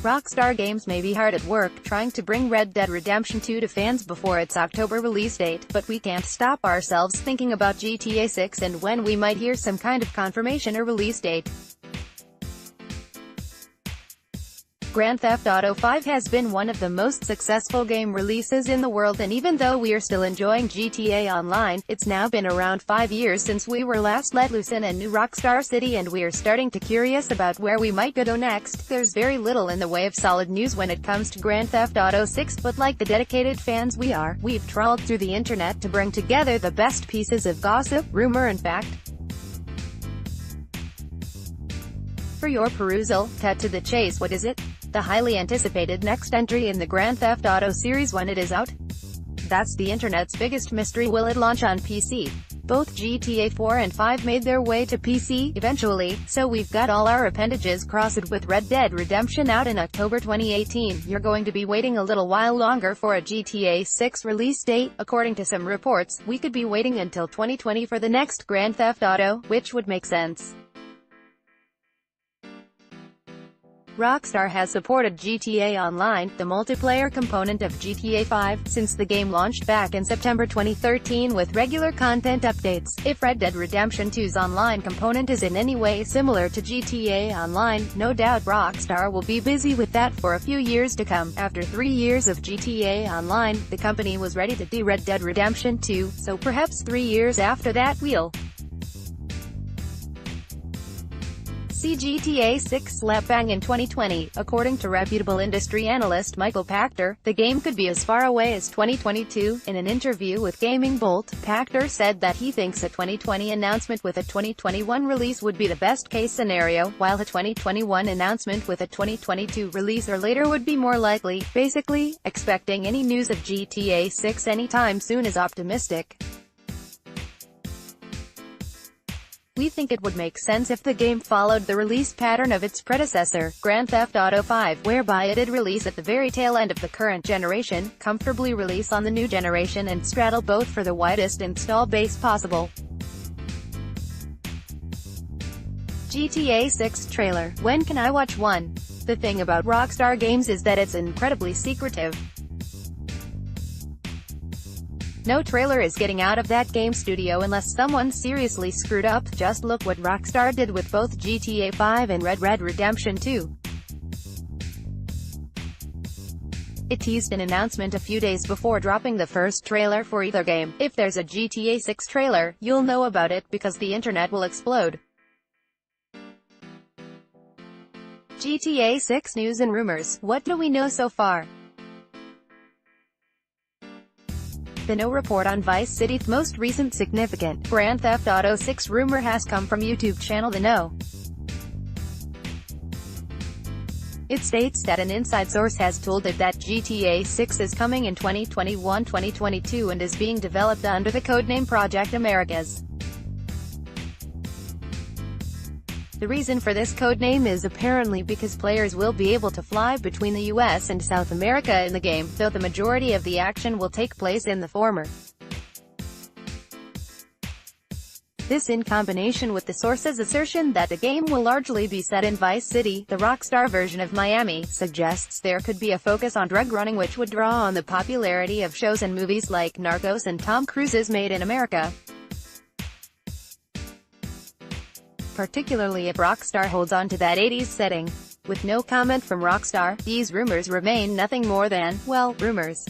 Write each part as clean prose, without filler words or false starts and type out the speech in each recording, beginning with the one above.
Rockstar Games may be hard at work trying to bring Red Dead Redemption 2 to fans before its October release date, but we can't stop ourselves thinking about GTA 6 and when we might hear some kind of confirmation or release date. Grand Theft Auto 5 has been one of the most successful game releases in the world, and even though we are still enjoying GTA Online, it's now been around 5 years since we were last let loose in a new Rockstar City, and we are starting to curious about where we might go next. There's very little in the way of solid news when it comes to Grand Theft Auto 6, but like the dedicated fans we are, we've trawled through the internet to bring together the best pieces of gossip, rumor and fact. For your perusal, cut to the chase. What is it? The highly anticipated next entry in the Grand Theft Auto series when it is out? That's the internet's biggest mystery. Will it launch on PC? Both GTA 4 and 5 made their way to PC, eventually, so we've got all our appendages crossed. With Red Dead Redemption out in October 2018, you're going to be waiting a little while longer for a GTA 6 release date. According to some reports, we could be waiting until 2020 for the next Grand Theft Auto, which would make sense. Rockstar has supported GTA Online, the multiplayer component of GTA 5, since the game launched back in September 2013 with regular content updates. If Red Dead Redemption 2's online component is in any way similar to GTA Online, no doubt Rockstar will be busy with that for a few years to come. After 3 years of GTA Online, the company was ready to do Red Dead Redemption 2, so perhaps 3 years after that we'll see GTA 6 slap bang in 2020. According to reputable industry analyst Michael Pachter, the game could be as far away as 2022. In an interview with Gaming Bolt, Pachter said that he thinks a 2020 announcement with a 2021 release would be the best case scenario, while a 2021 announcement with a 2022 release or later would be more likely. Basically, expecting any news of GTA 6 anytime soon is optimistic. We think it would make sense if the game followed the release pattern of its predecessor, Grand Theft Auto 5, whereby it'd release at the very tail end of the current generation, comfortably release on the new generation and straddle both for the widest install base possible. GTA 6 trailer. When can I watch one? The thing about Rockstar Games is that it's incredibly secretive. No trailer is getting out of that game studio unless someone seriously screwed up. Just look what Rockstar did with both GTA 5 and Red Dead Redemption 2. It teased an announcement a few days before dropping the first trailer for either game. If there's a GTA 6 trailer, you'll know about it, because the internet will explode. GTA 6 news and rumors. What do we know so far? The No report on Vice City's most recent significant Grand Theft Auto 6 rumor has come from YouTube channel The No. It states that an inside source has told it that GTA 6 is coming in 2021-2022 and is being developed under the codename Project Americas. The reason for this codename is apparently because players will be able to fly between the US and South America in the game, though the majority of the action will take place in the former. This, in combination with the source's assertion that the game will largely be set in Vice City, the Rockstar version of Miami, suggests there could be a focus on drug running, which would draw on the popularity of shows and movies like Narcos and Tom Cruise's Made in America. Particularly if Rockstar holds on to that 80s setting. With no comment from Rockstar, these rumors remain nothing more than, well, rumors.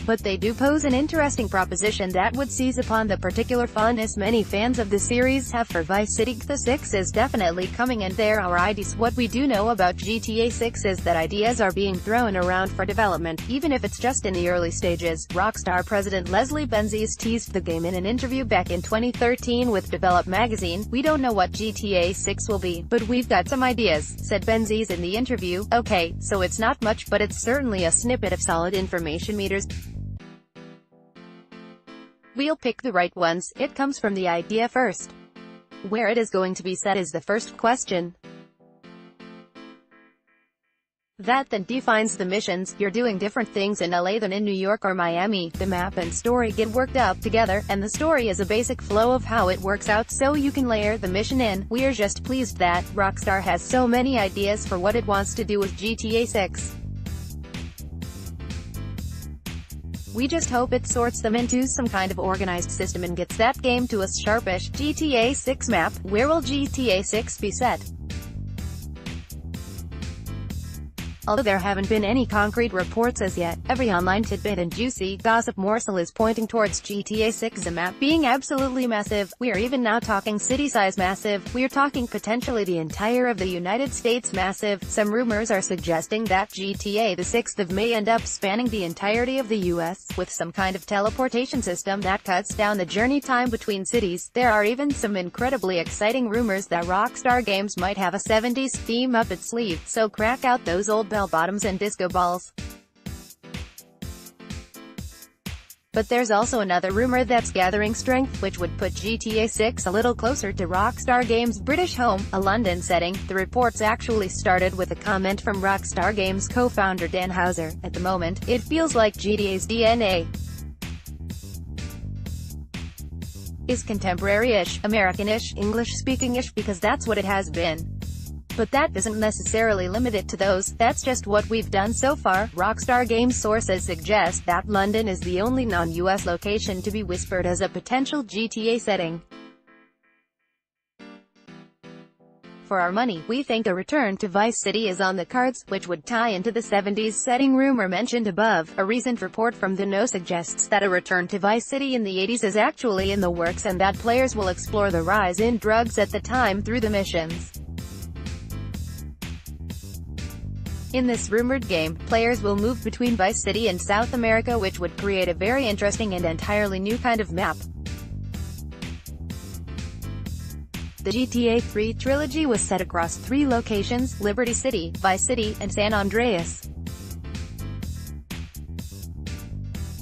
But they do pose an interesting proposition that would seize upon the particular fondness many fans of the series have for Vice City. The 6 is definitely coming, and there are ideas. What we do know about GTA 6 is that ideas are being thrown around for development, even if it's just in the early stages. Rockstar president Leslie Benzies teased the game in an interview back in 2013 with Develop magazine. "We don't know what GTA 6 will be, but we've got some ideas," said Benzies in the interview. Okay, so it's not much, but it's certainly a snippet of solid information meters. We'll pick the right ones. It comes from the idea first. Where it is going to be set is the first question. That then defines the missions. You're doing different things in LA than in New York or Miami. The map and story get worked up together, and the story is a basic flow of how it works out so you can layer the mission in. We're just pleased that Rockstar has so many ideas for what it wants to do with GTA 6. We just hope it sorts them into some kind of organized system and gets that game to a sharpish GTA 6 map. Where will GTA 6 be set? Although there haven't been any concrete reports as yet, every online tidbit and juicy gossip morsel is pointing towards GTA 6's map being absolutely massive. We're even now talking city-size massive. We're talking potentially the entire of the United States massive. Some rumors are suggesting that GTA the 6th may end up spanning the entirety of the US, with some kind of teleportation system that cuts down the journey time between cities. There are even some incredibly exciting rumors that Rockstar Games might have a 70s theme up its sleeve, so crack out those old bell-bottoms and disco balls. But there's also another rumor that's gathering strength, which would put GTA 6 a little closer to Rockstar Games' British home, a London setting. The reports actually started with a comment from Rockstar Games co-founder Dan Houser. At the moment, it feels like GTA's DNA is contemporary-ish, American-ish, English-speaking-ish, because that's what it has been. But that doesn't necessarily limit it to those. That's just what we've done so far. Rockstar Games sources suggest that London is the only non-US location to be whispered as a potential GTA setting. For our money, we think a return to Vice City is on the cards, which would tie into the 70s setting rumor mentioned above. A recent report from The Know suggests that a return to Vice City in the 80s is actually in the works and that players will explore the rise in drugs at the time through the missions. In this rumored game, players will move between Vice City and South America, which would create a very interesting and entirely new kind of map. The GTA 3 trilogy was set across 3 locations: Liberty City, Vice City, and San Andreas.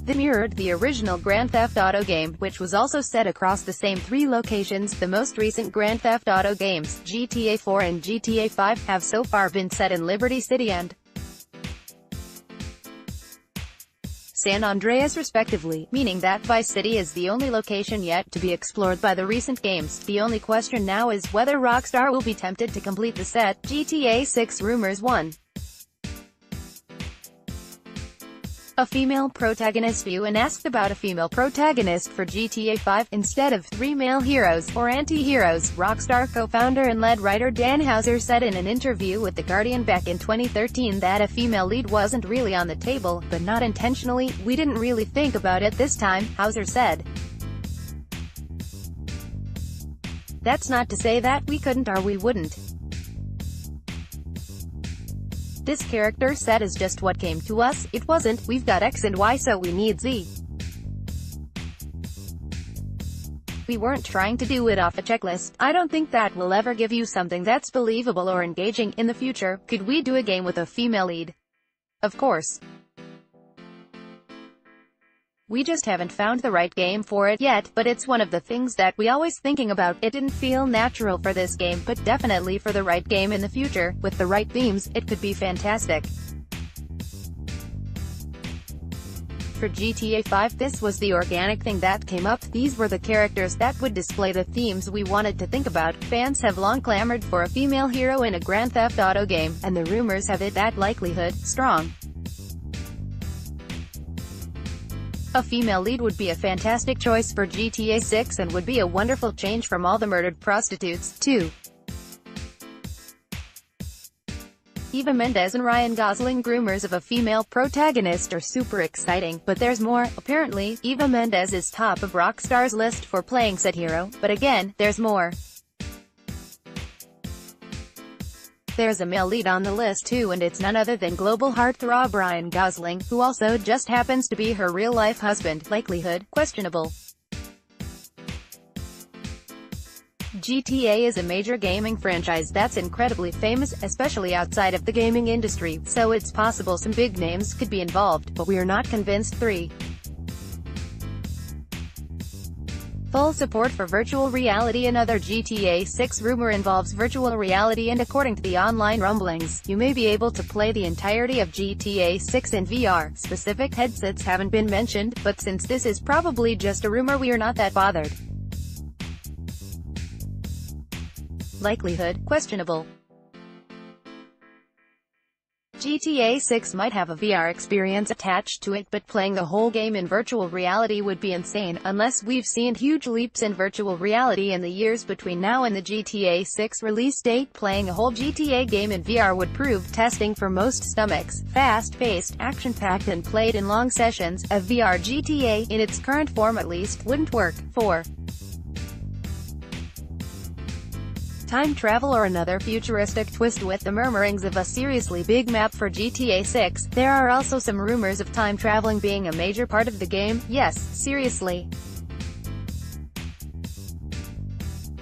They mirrored the original Grand Theft Auto game, which was also set across the same 3 locations. The most recent Grand Theft Auto games, GTA 4 and GTA 5, have so far been set in Liberty City and San Andreas respectively, meaning that Vice City is the only location yet to be explored by the recent games. The only question now is whether Rockstar will be tempted to complete the set. GTA 6 rumors 1. A female protagonist. Ewan asked about a female protagonist for GTA 5, instead of 3 male heroes, or anti-heroes. Rockstar co-founder and lead writer Dan Houser said in an interview with The Guardian back in 2013 that a female lead wasn't really on the table, but not intentionally. We didn't really think about it this time, Houser said. That's not to say that we couldn't or we wouldn't. This character set is just what came to us. It wasn't, we've got X and Y so we need Z. We weren't trying to do it off a checklist. I don't think that will ever give you something that's believable or engaging in the future. Could we do a game with a female lead? Of course. We just haven't found the right game for it yet, but it's one of the things that we always thinking about. It didn't feel natural for this game, but definitely for the right game in the future, with the right themes, it could be fantastic. For GTA 5, this was the organic thing that came up. These were the characters that would display the themes we wanted to think about. Fans have long clamored for a female hero in a Grand Theft Auto game, and the rumors have it that likelihood strong. A female lead would be a fantastic choice for GTA 6 and would be a wonderful change from all the murdered prostitutes, too. Eva Mendes and Ryan Gosling. Rumors of a female protagonist are super exciting, but there's more. Apparently, Eva Mendes is top of Rockstar's list for playing said hero, but again, there's more. There's a male lead on the list too, and it's none other than global heartthrob Ryan Gosling, who also just happens to be her real-life husband. Likelihood questionable. GTA is a major gaming franchise that's incredibly famous, especially outside of the gaming industry, so it's possible some big names could be involved, but we are not convinced. 3. Full support for virtual reality. Another GTA 6 rumor involves virtual reality, and according to the online rumblings, you may be able to play the entirety of GTA 6 in VR. Specific headsets haven't been mentioned, but since this is probably just a rumor, we are not that bothered. Likelihood, questionable. GTA 6 might have a VR experience attached to it, but playing the whole game in virtual reality would be insane, unless we've seen huge leaps in virtual reality in the years between now and the GTA 6 release date. Playing a whole GTA game in VR would prove testing for most stomachs. Fast-paced, action-packed and played in long sessions, a VR GTA, in its current form at least, wouldn't work. 4. Time travel or another futuristic twist. With the murmurings of a seriously big map for GTA 6, there are also some rumors of time traveling being a major part of the game. Yes, seriously.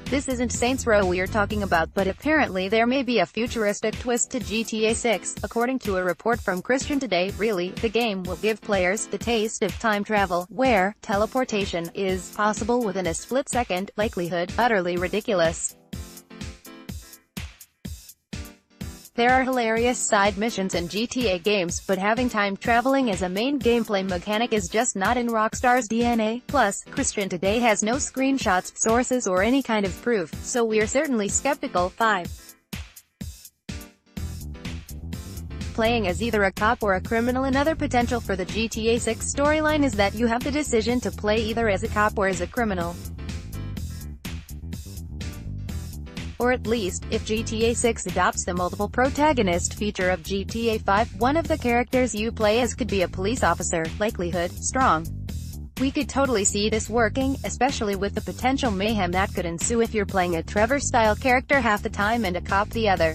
This isn't Saints Row we're talking about, but apparently there may be a futuristic twist to GTA 6. According to a report from Christian Today, really, the game will give players the taste of time travel, where teleportation is possible within a split second. Likelihood, utterly ridiculous. There are hilarious side missions in GTA games, but having time traveling as a main gameplay mechanic is just not in Rockstar's DNA. Plus, Christian Today has no screenshots, sources or any kind of proof, so we're certainly skeptical. 5. Playing as either a cop or a criminal. Another potential for the GTA 6 storyline is that you have the decision to play either as a cop or as a criminal. Or at least, if GTA 6 adopts the multiple protagonist feature of GTA 5, one of the characters you play as could be a police officer. Likelihood, strong. We could totally see this working, especially with the potential mayhem that could ensue if you're playing a Trevor-style character half the time and a cop the other.